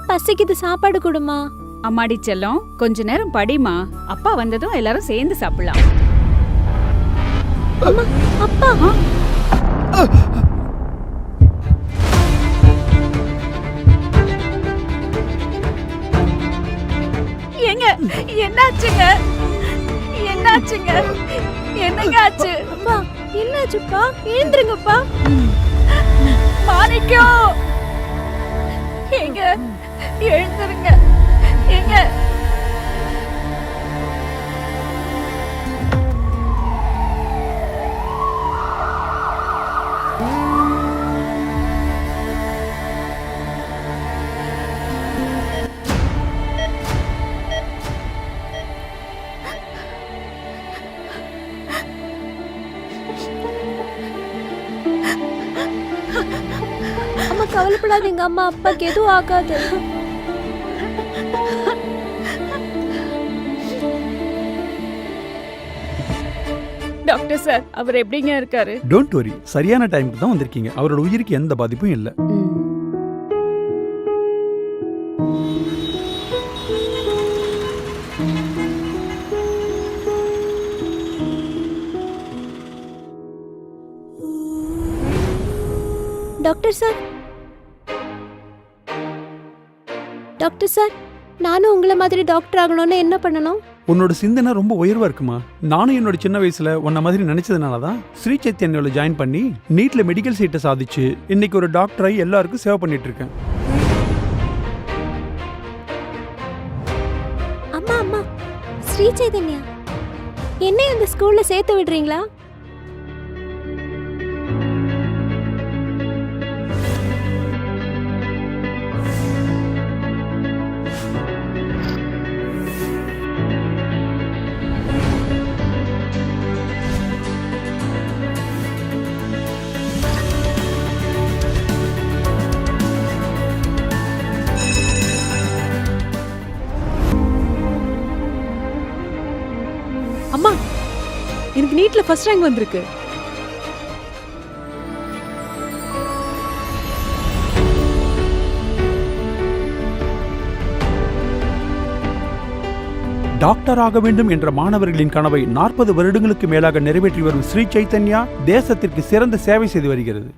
பசிக்குது, சாப்பாடு கொடுமா. அம்மாடி செல்லம், கொஞ்ச நேரம் படிமா. அப்பா வந்ததும் எல்லாரும் சேர்ந்து சாப்பிடலாம். அம்மா, அப்பா. ஏங்க, என்னாச்சுங்க? என்னாச்சுங்க? என்னங்க ஆச்சு? அப்பா, என்னாச்சுப்பா? எழுந்துருங்கப்பா. மாணிக்கம், ஏங்க எழுந்துருங்க. ஏங்க, அம்மா கவலைப்படாதீங்க அம்மா, அப்பாக்கு எதுவும் ஆகாது. டாக்டர் சார், அவர் எப்படிங்க இருக்காரு? டோன்ட் வரி, சரியான டைமுக்கு தான் வந்திருக்கீங்க. அவரோட உயிருக்கு எந்த பாதிப்பும் இல்லை. டாக்டர் சார், டாக்டர் சார், நானும் உங்களை மாதிரி டாக்டர் ஆகணும்னு என்ன பண்ணணும்? உன்னோட சிந்தனை ரொம்ப உயர்வா இருக்குமா. நானும் என்னோட சின்ன வயசுல உன்ன மாதிரி நினைச்சதுனால தான் ஸ்ரீ சைத்தன்யாவில் ஜாயின் பண்ணி நீட்ல மெடிக்கல் சீட்டை சாதிச்சு இன்னைக்கு ஒரு டாக்டராகி எல்லாருக்கும் சேவை பண்ணிட்டு இருக்கேன். அம்மா அம்மா, ஸ்ரீ சைதன்யா என்ன இந்த ஸ்கூல்ல சேர்த்து விடுறீங்களா? அம்மா, எனக்கு நீட்ல ஃபர்ஸ்ட் ரேங்க் வந்திருக்கு. டாக்டர் ஆக வேண்டும் என்ற மாணவர்களின் கனவை 40 வருடங்களுக்கு மேலாக நிறைவேற்றி வரும் ஸ்ரீ சைத்தன்யா தேசத்திற்கு சிறந்த சேவை செய்து வருகிறது.